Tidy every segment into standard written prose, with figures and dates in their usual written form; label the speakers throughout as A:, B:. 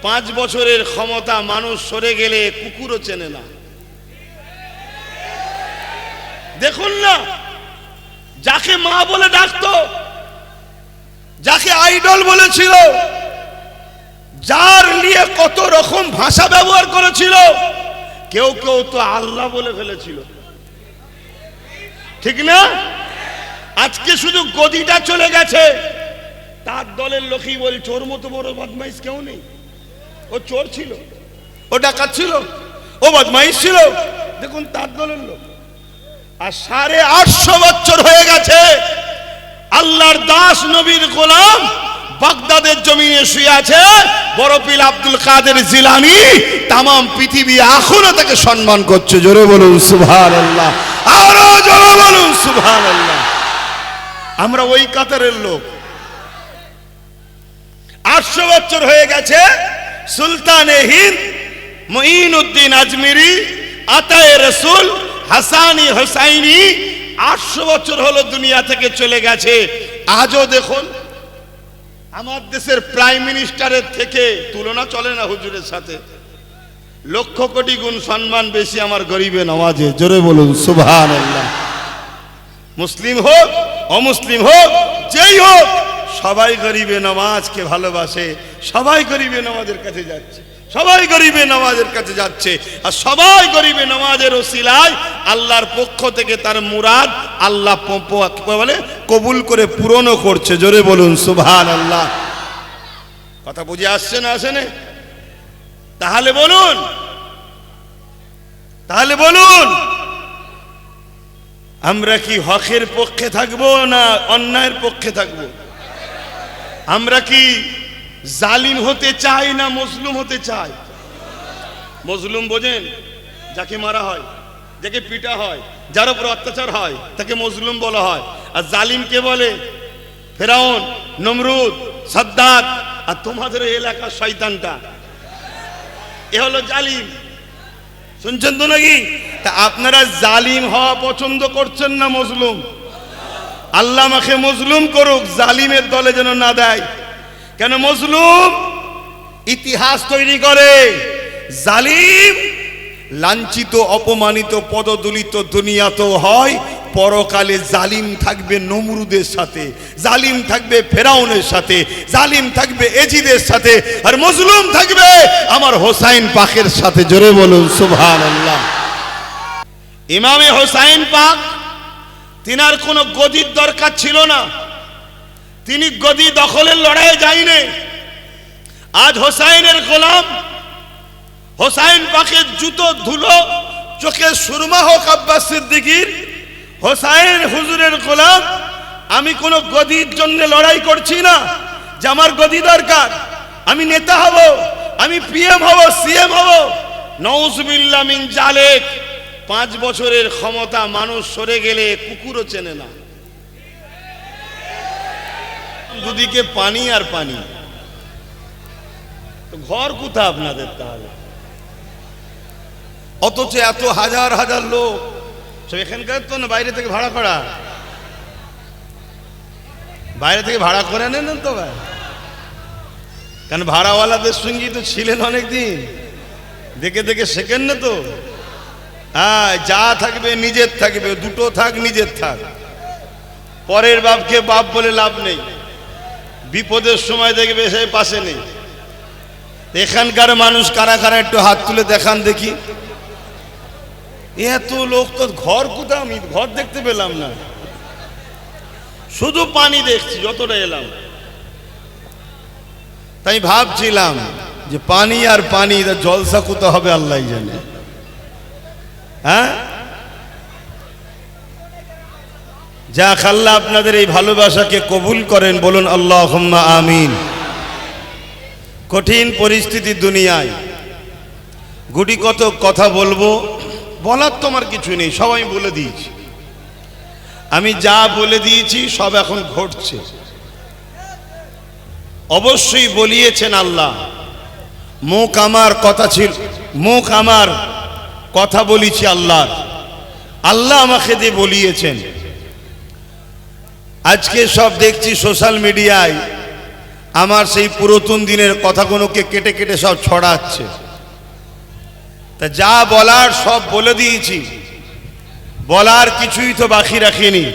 A: 5 বছরের ক্ষমতা মানুষ সরে গেলে কুকুরও চেনে না। দেখুন না, যাকে মা বলে ডাকতো, যাকে আইডল বলেছিল, যার নিয়ে কত রকম ভাষা ব্যবহার করেছিল, কেউ কেউ তো আল্লাহ বলে ফেলেছিল, ঠিক না? আজকে শুধু গদিটা চলে গেছে, তার দলের লোকই বলে চোর মতো বড় বদমাইশ কেউ নেই। ও চোর ছিল, ও ডাকাত ছিল, ও বদমাইশ ছিল, দেখুন তার দলের লোক। আর 850 বছর হয়ে গেছে আল্লাহর দাস নবীর গোলাম বাগদাদের জমিনে শুয়ে আছে, বড় পীর আব্দুল কাদের জিলানী। তামাম পৃথিবী এখনো তাকে সম্মান করছে। জোরে বলুন সুবহানাল্লাহ, আরো জোরে বলুন সুবহানাল্লাহ। আমরা ওই কাতারের লোক। 800 বছর হয়ে গেছে সুলতানে হিন্দ মুঈনুদ্দিন আজমিরি, আতায়ে রসুল হাসানি হুসাইনি 800 বছর হলো দুনিয়া থেকে চলে গেছে। আজও দেখুন আমার দেশের প্রাইম মিনিস্টারের থেকে তুলনা চলে না হুজুরের সাথে। লক্ষ কোটি গুণ সম্মান বেশি আমার গরিবে নওয়াজে। জোরে বলুন সুবহানাল্লাহ। মুসলিম হোক অমুসলিম হোক যেই হোক, সবাই গরিবে নওয়াজকে ভালোবাসে, সবাই গরিবে নওয়াজের কাছে যাচ্ছে, সবাই গরিবে নওয়াজের কাছে যাচ্ছে। আর সবাই গরিবে নওয়াজের ওসিলায় আল্লাহর পক্ষ থেকে তার মুরাদ আল্লাহ বলে কবুল করে পূরণও করছে। জোরে বলুন সুবহানাল্লাহ। কথা বুঝে আসছে না আসে না? তাহলে বলুন, তাহলে বলুন, আমরা কি হকের পক্ষে থাকবো না অন্যায়ের পক্ষে থাকবো? আমরা কি জালিম হতে চাই না মজলুম হতে চাই? মজলুম বোঝেন? যাকে মারা হয়, যাকে পিটা হয়, যার উপর অত্যাচার হয় তাকে মজলুম বলা হয়। আর জালিমকে বলে ফেরাউন, নমরুদ, সাদ্দাত। আর তোমাদের এলাকার শয়তানটা এ হলো জালিম। শুনছেন তো নাকি? তা আপনারা জালিম হওয়া পছন্দ করছেন না মজলুম? আল্লাহ আমাকে মজলুম করুক, জালিমের দলে যেন না দেয়। কেন? মজলুম ইতিহাস তৈরি করে, জালিম লাঞ্ছিত অপমানিত পদদলিত দুনিয়াতেও হয়, পরকালে জালিম থাকবে নমরুদের সাথে, জালিম থাকবে ফেরাউনের সাথে, জালিম থাকবে এজিদের সাথে, আর মজলুম থাকবে আমার হোসাইন পাকের সাথে। জোরে বলুন সুবহানাল্লাহ। ইমামে হোসাইন পাক, তিনার কোনো গদির দরকার ছিল না, তিনি গদি দখলের লড়াইয়ে যায়নি। আজ হোসাইনের গোলাম, হোসাইন পাকের জুতো ধুলো চোখে সুরমা হোক আব্বাস সিদ্দিকীর, হোসাইন হুজুরের গোলাম। আমি কোনো গদির জন্য লড়াই করছি না যে আমার গদি দরকার, আমি নেতা হব, আমি পিএম হব, সিএম হব। নাউজুবিল্লাহ মিন জালিক। 5 বছরের ক্ষমতা মানুষ সরে গেলে কুকুরও চেনে না। দুদিকে পানি আর পানি, ঘর কোথা আপনাদের? তাহলে অথচ এত হাজার হাজার লোক সব এখানকার তো না, বাইরে থেকে ভাড়া করা? বাইরে থেকে ভাড়া করে নেন তো ভাই, কারণ ভাড়াওয়ালাদের সঙ্গে তো ছিলেন অনেকদিন, দেখে দেখে শেখেন না তো। হ্যাঁ, যা থাকবে নিজের থাকবে, দুটো থাক নিজের থাক, পরের বাপকে বাপ বলে লাভ নেই। বিপদের সময় দেখবে সে পাশে নেই। এখানকার মানুষ কারা কারা একটু হাত তুলে দেখান দেখি। এত লোক তো ঘর কোথাও, আমি ঘর দেখতে পেলাম না, শুধু পানি দেখছি যতটা এলাম। তাই ভাবছিলাম যে পানি আর পানি, জলসা কোথাও হবে আল্লাহ জানে। হ্যাঁ, যাক, আল্লাহ আপনাদের এই ভালোবাসাকে কবুল করেন, বলুন আল্লাহুম্মা আমিন। কঠিন পরিস্থিতি দুনিয়ায়, গুটি কত কথা বলবো, বলার তো আমার কিছু নেই, সবাই বলে দিয়েছি। আমি যা বলে দিয়েছি সব এখন ঘটছে। অবশ্যই বলিয়েছেন আল্লাহ, মুখ আমার কথা ছিল, মুখ আমার কথা বলেছি আল্লাহ, আল্লাহ আমাকে দিয়ে বলিয়েছেন। আজকে সব দেখছি সোশ্যাল মিডিয়ায়
B: আমার সেই পুরাতন দিনের কথাগুলোকে কেটে কেটে সব ছড়াচ্ছে। তা যা বলার সব বলে দিয়েছি, বলার কিছুই তো বাকি রাখিনি।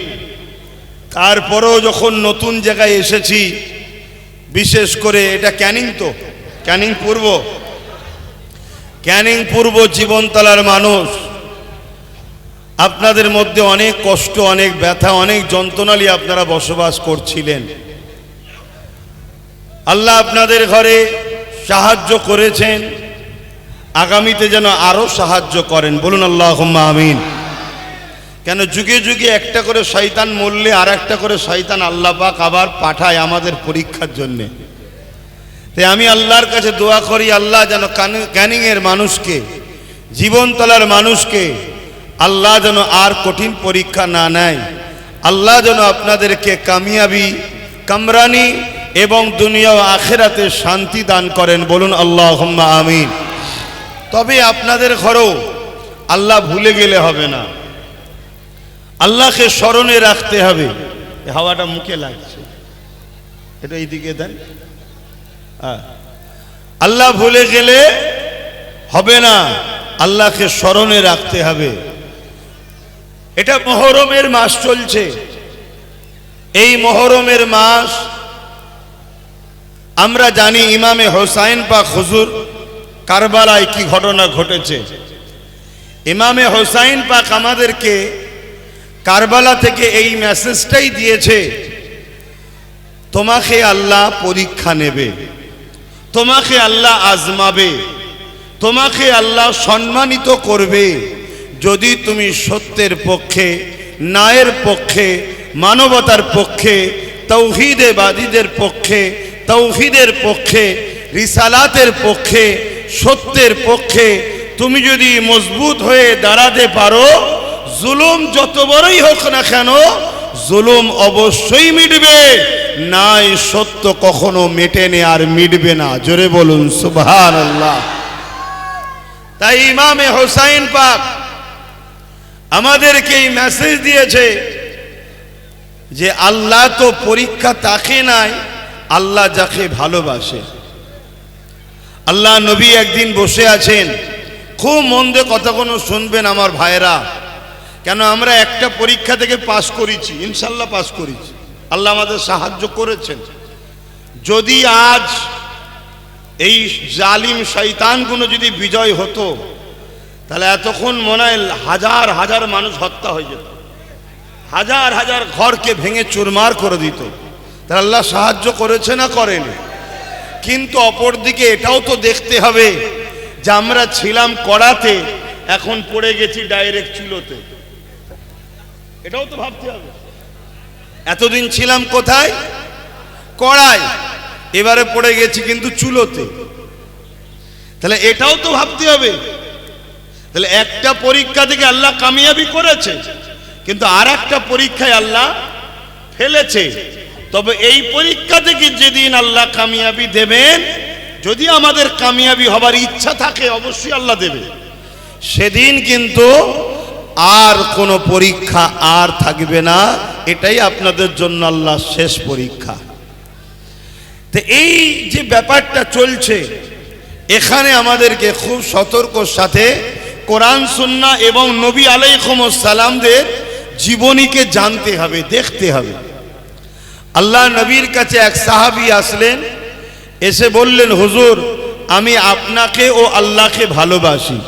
B: তারপরেও যখন নতুন জায়গায় এসেছি, বিশেষ করে এটা ক্যানিং, তো ক্যানিং পূর্ব জীবনতলার মানুষ, আপনাদের মধ্যে অনেক কষ্ট, অনেক ব্যথা, অনেক যন্ত্রণা নিয়ে আপনারা বসবাস করছিলেন। আল্লাহ আপনাদের ঘরে সাহায্য করেছেন, আগামীতে যেন আরো সাহায্য করেন, বলুন আল্লাহুম্মা আমিন। কেন যুগে যুগে একটা করে শয়তান মরলে আর একটা করে শয়তান আল্লাহ পাক আবার পাঠায় আমাদের পরীক্ষার জন্যে। তাই আমি আল্লাহর কাছে দোয়া করি, আল্লাহ যেন ক্যানিংয়ের মানুষকে, জীবনতলার মানুষকে আল্লাহ যেন আর কঠিন পরীক্ষা না নেয়। আল্লাহ যেন আপনাদেরকে কামিয়াবি, কামরানি এবং দুনিয়া ও আখিরাতে শান্তি দান করেন, বলুন আল্লাহুম্মা আমিন। তবে আপনাদের ঘরেও আল্লাহ ভুলে গেলে হবে না, আল্লাহকে স্মরণে রাখতে হবে। হাওয়াটা মুখে লাগছে, এটা এইদিকে দেন। আল্লাহ ভুলে গেলে হবে না, আল্লাহকে স্মরণে রাখতে হবে। এটা মুহররমের মাস চলছে। এই মুহররমের মাস আমরা জানি ইমামে হোসাইন পাক হুজুর কারবালায় কি ঘটনা ঘটেছে। ইমামে হোসাইন পাক আমাদেরকে কারবালা থেকে এই মেসেজটাই দিয়েছে, তোমাকে আল্লাহ পরীক্ষা নেবে, তোমাকে আল্লাহ আজমাবে, তোমাকে আল্লাহ সম্মানিত করবে যদি তুমি সত্যের পক্ষে, ন্যায়ের পক্ষে, মানবতার পক্ষে, তৌহিদেবাদীদের পক্ষে, তৌহিদের পক্ষে, রিসালাতের পক্ষে, সত্যের পক্ষে তুমি যদি মজবুত হয়ে দাঁড়াতে পারো, জুলুম যত বড়ই হোক না কেন জুলুম অবশ্যই মিটবে, নাই সত্য কখনো মেটেনে আর মিটবে না। জোরে বলুন সুবহানাল্লাহ। তাই ইমামে হোসাইন পাক আমাদেরকে এই মেসেজ দিয়েছে যে আল্লাহ তো পরীক্ষা তাকে নাই, আল্লাহ যাকে ভালোবাসে। আল্লাহ নবী একদিন বসে আছেন, খুব মন দিয়ে কথাগুলো শুনবেন আমার ভাইরা, কেন আমরা একটা পরীক্ষা থেকে পাশ করেছি, ইনশাল্লাহ পাশ করেছি, আল্লাহ আমাদের সাহায্য করেছেন। যদি আজ এই জালিম শয়তানগুলো যদি বিজয় হতো, তাহলে এতক্ষণ মনে হয় হাজার হাজার মানুষ হত্যা হয়ে যেত, হাজার হাজার ঘরকে ভেঙে চুরমার করে দিত। তাহলে আল্লাহ সাহায্য করেছে না করেনি? কিন্তু অপরদিকে এটাও তো দেখতে হবে যে আমরা ছিলাম কড়াতে, এখন পড়ে গেছি ডাইরেক্ট চুলোতে। এটাও তো ভাবতে হবে। এতদিন ছিলাম কোথায়? কড়ায়, এবারে পড়ে গেছি কিন্তু চুলোতে। তাহলে এটাও তো ভাবতে হবে। তাহলে একটা পরীক্ষা থেকে আল্লাহ কামিয়াবি করেছে, কিন্তু আর একটা পরীক্ষায় আল্লাহ ফেলেছে। তবে এই পরীক্ষা থেকে যেদিন আল্লাহ কামিয়াবি দেবেন, যদি আমাদের কামিয়াবি হবার ইচ্ছা থাকে অবশ্যই আল্লাহ দেবে, সেদিন কিন্তু আর কোনো পরীক্ষা আর থাকবে না। এটাই আপনাদের জন্য আল্লাহ শেষ পরীক্ষা। তো এই যে ব্যাপারটা চলছে, এখানে আমাদেরকে খুব সতর্কর সাথে কোরআন সুন্নাহ এবং নবী আলাইহিস সালামদের জীবনীকে জানতে হবে, দেখতে হবে। আল্লাহ নবীর কাছে এক সাহাবী আসলেন, এসে বললেন, হুজুর আমি আপনাকে ও আল্লাহকে ভালোবাসি।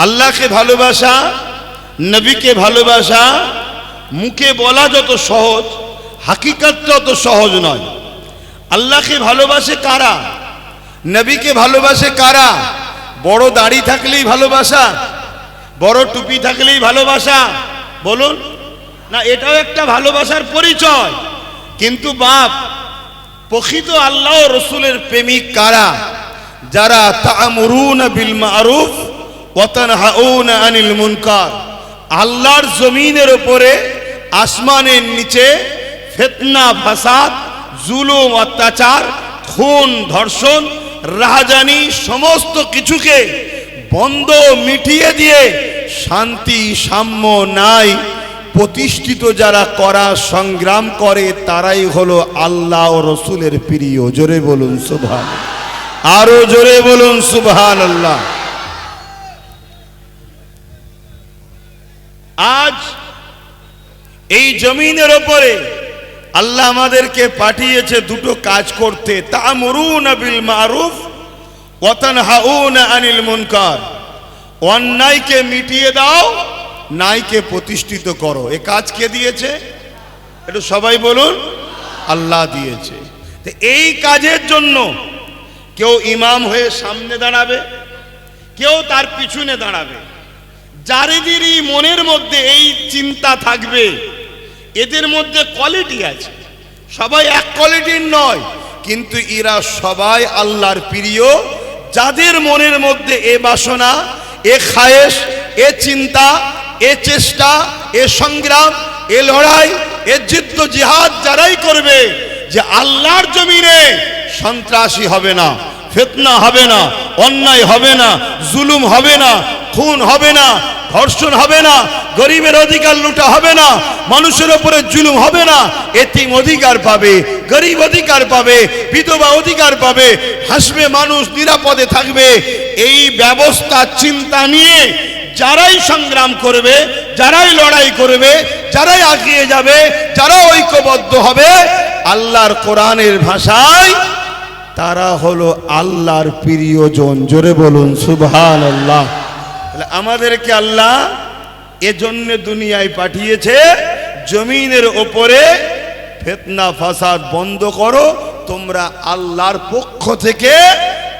B: আল্লাহকে ভালোবাসা, নবীকে ভালোবাসা মুখে বলা যত সহজ, হাকিকতটা তত সহজ নয়। আল্লাহকে ভালোবাসে কারা? নবীকে ভালোবাসে কারা? বড় দাড়ি থাকলেই ভালোবাসা? বড় টুপি থাকলেই ভালোবাসা? বলুন না, এটাও একটা ভালোবাসার পরিচয়। কিন্তু বাপ, প্রকৃত আল্লাহ ও রসুলের প্রেমিক কারা? যারা তা'মুরুনা বিল মা'রুফ ওয়া তানহাউনা আনিল মুনকার, আল্লাহর জমিনের উপরে, আসমানের নিচে ফিতনা, ফাসাদ, জুলুম, অত্যাচার, খুন, ধর্ষণ, রাহাজানি সমস্ত কিছুকে বন্ধ মিটিয়ে দিয়ে শান্তি, সাম্য, ন্যায় প্রতিষ্ঠিত যারা করা সংগ্রাম করে তারাই হলো আল্লাহ ও রসুলের প্রিয়। জোরে বলুন সুবহান, আরো জোরে বলুন সুবহানাল্লাহ। আজ এই জমিনের ওপরে আল্লাহ আমাদেরকে পাঠিয়েছে দুটো কাজ করতে, তা'মুরুনা বিল মারুফ ওয়া তানহাউনা আনিল মুনকার। অন্যায়কে মিটিয়ে দাও, ন্যায়কে প্রতিষ্ঠিত করো। এ কাজ কে দিয়েছে? একটু সবাই বলুন, আল্লাহ দিয়েছে। তো এই কাজের জন্য কেউ ইমাম হয়ে সামনে দাঁড়াবে, কেউ তার পিছনে দাঁড়াবে। যাদেরই মনের মধ্যে এই চিন্তা থাকবে, এদের মধ্যে কোয়ালিটি আছে, সবাই এক কোয়ালিটির নয়, কিন্তু এরা সবাই আল্লাহর প্রিয়। যাদের মনের মধ্যে এ বাসনা, এ খায়েশ, এ চিন্তা, এ চেষ্টা, এ সংগ্রাম, এ লড়াই, এ যুদ্ধ জিহাদ যারাই করবে যে আল্লাহর জমিনে সন্ত্রাসী হবে না, ফিতনা হবে না, অন্যায় হবে না, জুলুম হবে না, খুন হবে না, ধর্ষণ হবে না, গরিবের অধিকার লুটা হবে না, মানুষের উপরে জুলুম হবে না, এতিম অধিকার পাবে, গরিব অধিকার পাবে, বিধবা অধিকার পাবে, হাসবে মানুষ, নিরাপদে থাকবে। এই ব্যবস্থা চিন্তা নিয়ে যারাই সংগ্রাম করবে, যারাই লড়াই করবে, যারাই এগিয়ে যাবে, যারা ঐক্যবদ্ধ হবে আল্লাহর কোরআনের ভাষায়, তারা হলো আল্লাহর প্রিয়জন। জোরে বলুন সুবহানাল্লাহ। আমাদেরকে আল্লাহ এজন্য দুনিয়ায় পাঠিয়েছে, জমিনের ওপরে ফিতনা ফাসাদ বন্ধ করো। তোমরা আল্লাহর পক্ষ থেকে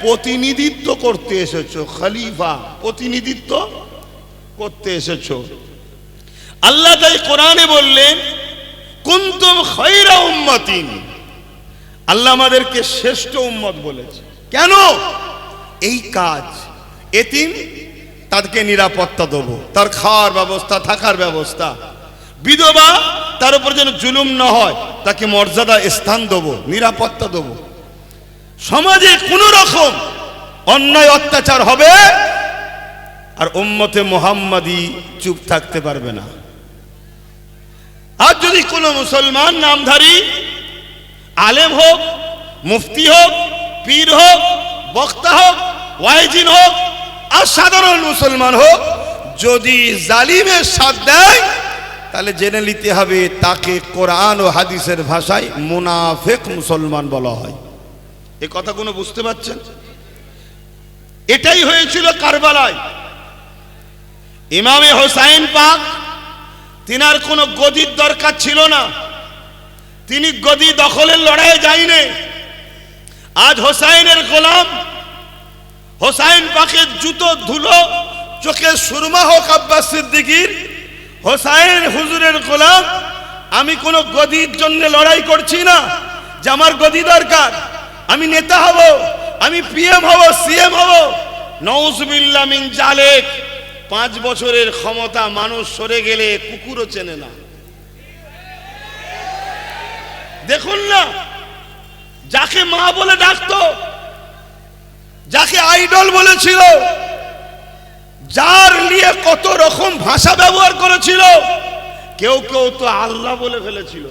B: প্রতিনিধিত্ব করতে এসেছো, খলিফা, প্রতিনিধিত্ব করতে এসেছো। আল্লাহ তাই কোরআনে বললেন, কুনতুম খায়রা উম্মাতিন। আল্লাহ আমাদেরকে শ্রেষ্ঠ উম্মত বলেছে। কেন? এই কাজ, এতিম তাদেরকে নিরাপত্তা দেবো, তার খাওয়ার ব্যবস্থা, থাকার ব্যবস্থা, বিধবা তার উপর যেন জুলুম না হয়, তাকে মর্যাদা স্থান দেবো, নিরাপত্তা দেবো। সমাজে কোন রকম অন্যায় অত্যাচার হবে আর উম্মতে মুহাম্মাদি চুপ থাকতে পারবে না। আর যদি কোনো মুসলমান নামধারী আলেম হোক, মুফতি হোক, পীর হোক, বক্তা হোক, ওয়াইজিন হোক, আর সাধারণ মুসলমান হোক, যদি জালিমের সাথ দেয় তাহলে জেনে নিতে হবে তাকে কোরআন ও হাদিসের ভাষায় মুনাফিক মুসলমান বলা হয়। এই কথাগুলো বুঝতে পারছেন? এটাই হয়েছিল কারবালায়। ইমামে হোসাইন পাক, তিনার কোনো গদির দরকার ছিল না, তিনি গদি দখলের লড়াইয়ে যায়নি। আজ হোসাইনের গোলাম, হোসাইন পাকের জুতো ধুলো চোখে সুরমা হোক আব্বাস সিদ্দিকীর, হোসাইন হুজুরের গোলাম। আমি কোনো গদির জন্য লড়াই করছি না যে আমার গদি দরকার, আমি নেতা হব, আমি পিএম হব, সিএম হব। নাউজুবিল্লাহ মিন জালিক। 5 বছরের ক্ষমতা মানুষ সরে গেলে কুকুরও চেনে না। দেখুন না, যাকে মা বলে ডাকতো, যাকে আইডল বলেছিল, যার নিয়ে কত রকম ভাষা ব্যবহার করেছিল, কেউ কেউ তো আল্লাহ বলে ফেলেছিল।